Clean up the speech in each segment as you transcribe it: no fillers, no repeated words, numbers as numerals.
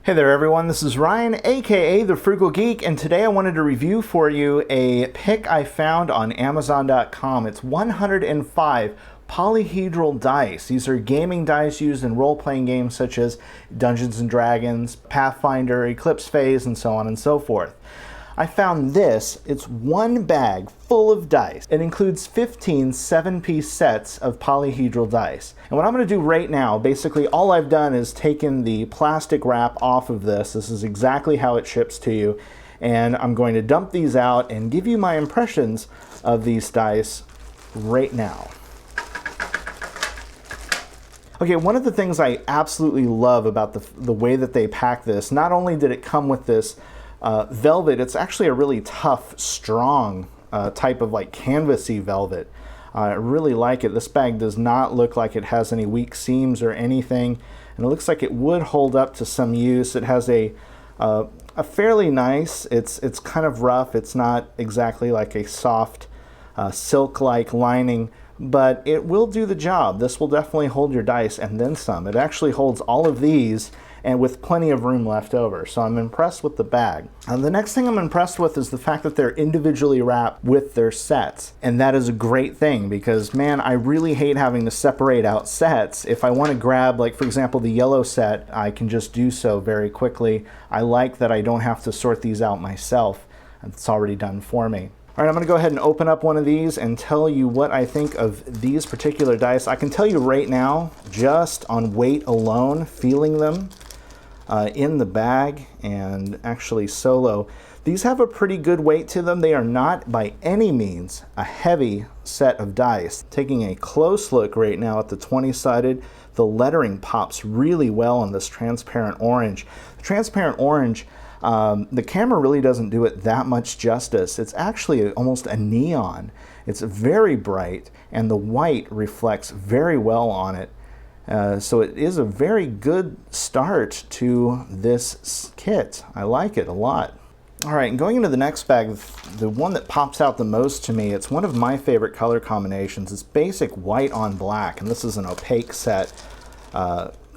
Hey there everyone, this is Ryan, aka The Frugal Geek, and today I wanted to review for you a pick I found on Amazon.com. It's 105 polyhedral dice. These are gaming dice used in role-playing games such as Dungeons & Dragons, Pathfinder, Eclipse Phase, and so on and so forth. I found this. It's one bag full of dice. It includes 15 7-piece sets of polyhedral dice. And what I'm going to do right now, basically all I've done is taken the plastic wrap off of this. This is exactly how it ships to you. And I'm going to dump these out and give you my impressions of these dice right now. Okay, one of the things I absolutely love about the way that they pack this, not only did it come with this velvet, it's actually a really tough, strong type of like canvasy velvet. I really like it. This bag does not look like it has any weak seams or anything, and it looks like it would hold up to some use. It has a fairly nice, it's kind of rough. It's not exactly like a soft silk-like lining, but it will do the job. This will definitely hold your dice and then some. It actually holds all of these and with plenty of room left over. So I'm impressed with the bag. The next thing I'm impressed with is the fact that they're individually wrapped with their sets. And that is a great thing because, man, I really hate having to separate out sets. If I want to grab, like, for example, the yellow set, I can just do so very quickly. I like that I don't have to sort these out myself. It's already done for me. All right, I'm going to go ahead and open up one of these and tell you what I think of these particular dice. I can tell you right now, just on weight alone, feeling them in the bag and actually solo, these have a pretty good weight to them. They are not by any means a heavy set of dice. Taking a close look right now at the 20-sided, the lettering pops really well on this transparent orange. The transparent orange, the camera really doesn't do it that much justice. It's actually almost a neon. It's very bright, and the white reflects very well on it. So it is a very good start to this kit. I like it a lot. All right, and going into the next bag, the one that pops out the most to me, it's one of my favorite color combinations. It's basic white on black, and this is an opaque set.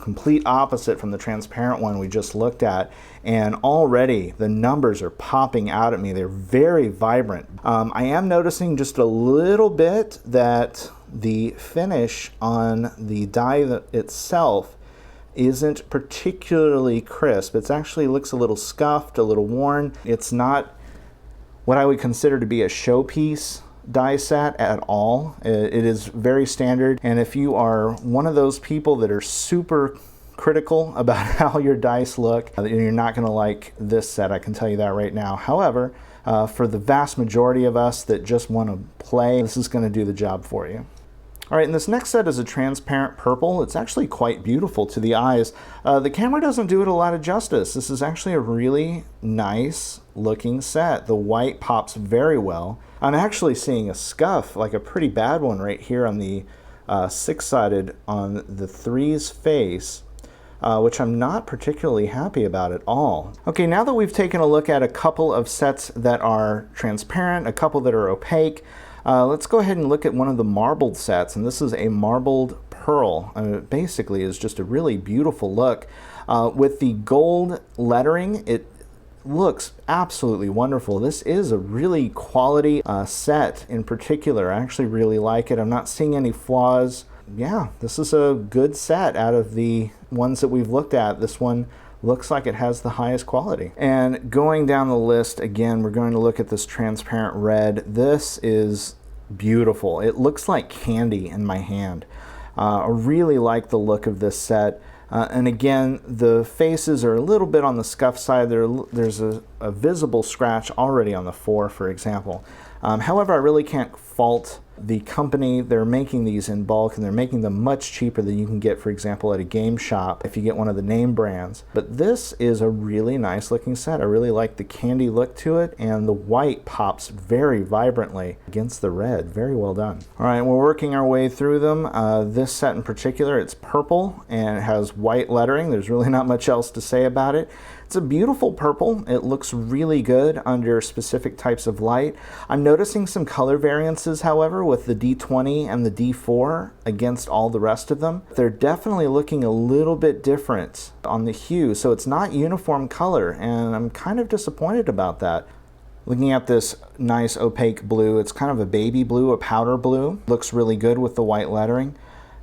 Complete opposite from the transparent one we just looked at, and already the numbers are popping out at me. They're very vibrant. I am noticing just a little bit that the finish on the die itself isn't particularly crisp. It actually looks a little scuffed, a little worn. It's not what I would consider to be a showpiece die set at all. It is very standard, and if you are one of those people that are super critical about how your dice look, you're not going to like this set, I can tell you that right now. However, for the vast majority of us that just want to play, this is going to do the job for you. All right, and this next set is a transparent purple. It's actually quite beautiful to the eyes. The camera doesn't do it a lot of justice. This is actually a really nice looking set. The white pops very well. I'm actually seeing a scuff, like a pretty bad one right here on the 6-sided on the 3's face, which I'm not particularly happy about at all. Okay, now that we've taken a look at a couple of sets that are transparent, a couple that are opaque, let's go ahead and look at one of the marbled sets, and this is a marbled pearl. It basically is just a really beautiful look. With the gold lettering, it looks absolutely wonderful. This is a really quality set in particular. I actually really like it. I'm not seeing any flaws. Yeah, this is a good set out of the ones that we've looked at. This one looks like it has the highest quality. And going down the list, again, we're going to look at this transparent red. This is beautiful. It looks like candy in my hand. I really like the look of this set. And again, the faces are a little bit on the scuff side. There's a visible scratch already on the 4, for example. However, I really can't fault the company. They're making these in bulk, and they're making them much cheaper than you can get, for example, at a game shop if you get one of the name brands. But this is a really nice looking set. I really like the candy look to it, and the white pops very vibrantly against the red. Very well done. All right, we're working our way through them. This set in particular, it's purple and it has white lettering. There's really not much else to say about it. It's a beautiful purple. It looks really good under specific types of light. I'm noticing some color variances, however, color with the D20 and the D4 against all the rest of them. They're definitely looking a little bit different on the hue, so it's not uniform color, and I'm kind of disappointed about that. Looking at this nice opaque blue, it's kind of a baby blue, a powder blue. Looks really good with the white lettering.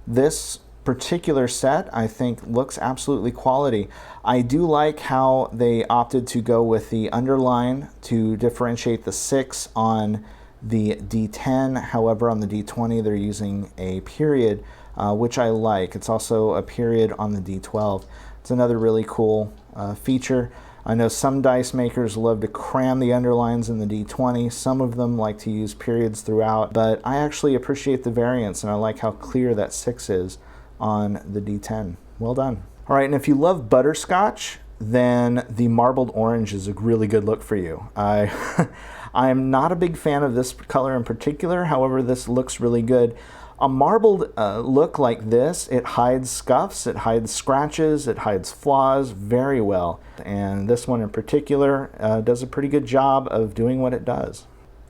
This particular set, I think, looks absolutely quality. I do like how they opted to go with the underline to differentiate the 6 on the D10. However, on the D20, they're using a period, which I like. It's also a period on the D12. It's another really cool feature. I know some dice makers love to cram the underlines in the D20. Some of them like to use periods throughout, but I actually appreciate the variance, and I like how clear that 6 is on the D10. Well done. All right, and if you love butterscotch, then the marbled orange is a really good look for you. I'm not a big fan of this color in particular. However, this looks really good. A marbled look like this, it hides scuffs, it hides scratches, it hides flaws very well. And this one in particular does a pretty good job of doing what it does.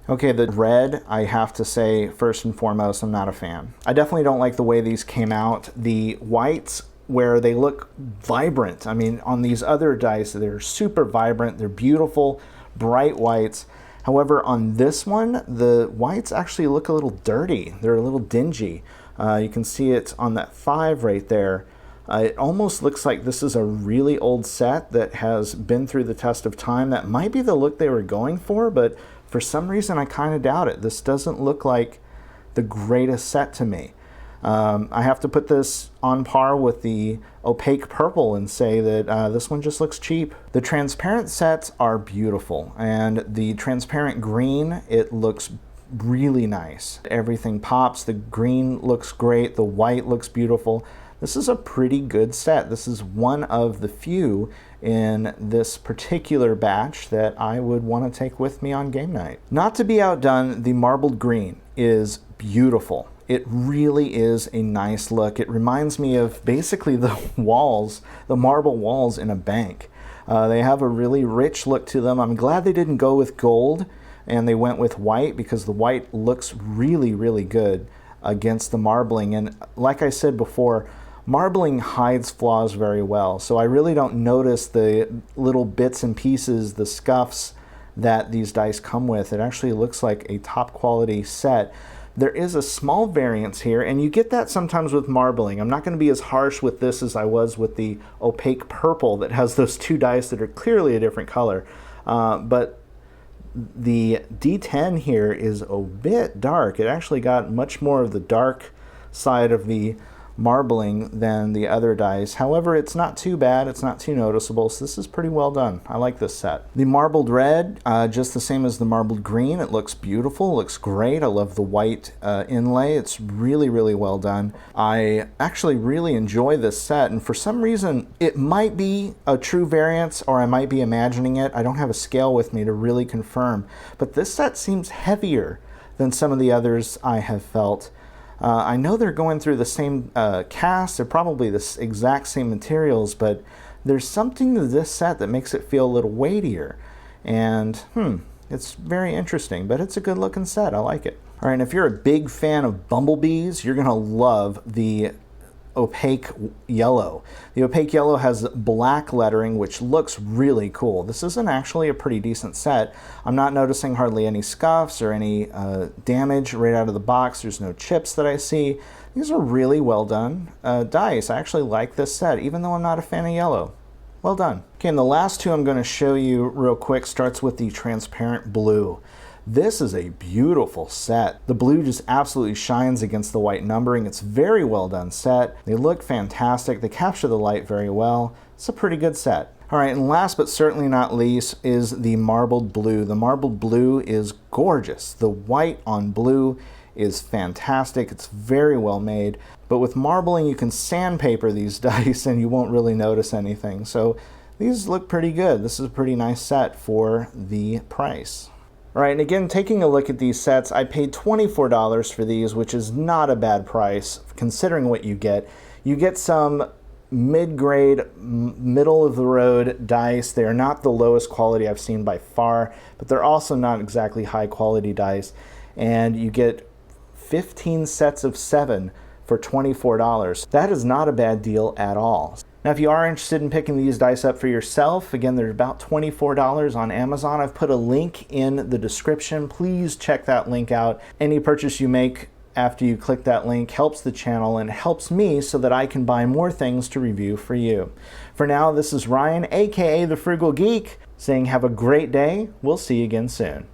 Okay, the red, I have to say, first and foremost, I'm not a fan. I definitely don't like the way these came out. The whites, where they look vibrant. I mean, on these other dice, they're super vibrant, they're beautiful, bright whites. However, on this one, the whites actually look a little dirty. They're a little dingy. You can see it on that 5 right there. It almost looks like this is a really old set that has been through the test of time. That might be the look they were going for, but for some reason I kind of doubt it. This doesn't look like the greatest set to me. I have to put this on par with the opaque purple and say that this one just looks cheap. The transparent sets are beautiful, and the transparent green, it looks really nice. Everything pops. The green looks great. The white looks beautiful. This is a pretty good set. This is one of the few in this particular batch that I would want to take with me on game night. Not to be outdone, the marbled green is beautiful. It really is a nice look. It reminds me of basically the walls, the marble walls in a bank. They have a really rich look to them. I'm glad they didn't go with gold and they went with white, because the white looks really, really good against the marbling. And like I said before, marbling hides flaws very well. So I really don't notice the little bits and pieces, the scuffs that these dice come with. It actually looks like a top quality set. There is a small variance here, and you get that sometimes with marbling. I'm not going to be as harsh with this as I was with the opaque purple that has those 2 dice that are clearly a different color. But the D10 here is a bit dark. It actually got much more of the dark side of the marbling than the other dice. However, it's not too bad, it's not too noticeable, so this is pretty well done. I like this set. The marbled red, just the same as the marbled green. It looks beautiful, looks great. I love the white inlay. It's really, really well done. I actually really enjoy this set, and for some reason, it might be a true variance, or I might be imagining it. I don't have a scale with me to really confirm, but this set seems heavier than some of the others I have felt. I know they're going through the same cast, they're probably the exact same materials, but there's something to this set that makes it feel a little weightier. And it's very interesting, but it's a good looking set. I like it. All right, and if you're a big fan of bumblebees, you're gonna love the opaque yellow. The opaque yellow has black lettering, which looks really cool. This isn't actually a pretty decent set. I'm not noticing hardly any scuffs or any damage right out of the box. There's no chips that I see. These are really well done dice. I actually like this set, even though I'm not a fan of yellow. Well done. Okay, and the last 2 I'm going to show you real quick starts with the transparent blue. This is a beautiful set. The blue just absolutely shines against the white numbering. It's very well done set. They look fantastic. They capture the light very well. It's a pretty good set. All right, and last but certainly not least is the marbled blue. The marbled blue is gorgeous. The white on blue is fantastic. It's very well made. But with marbling, you can sandpaper these dice and you won't really notice anything. So these look pretty good. This is a pretty nice set for the price. All right, and again, taking a look at these sets, I paid $24 for these, which is not a bad price considering what you get. You get some mid-grade, middle-of-the-road dice. They are not the lowest quality I've seen by far, but they're also not exactly high-quality dice. And you get 15 sets of 7 for $24. That is not a bad deal at all. Now, if you are interested in picking these dice up for yourself, again, they're about $24 on Amazon. I've put a link in the description. Please check that link out. Any purchase you make after you click that link helps the channel and helps me so that I can buy more things to review for you. For now, this is Ryan, aka The Frugal Geek, saying have a great day. We'll see you again soon.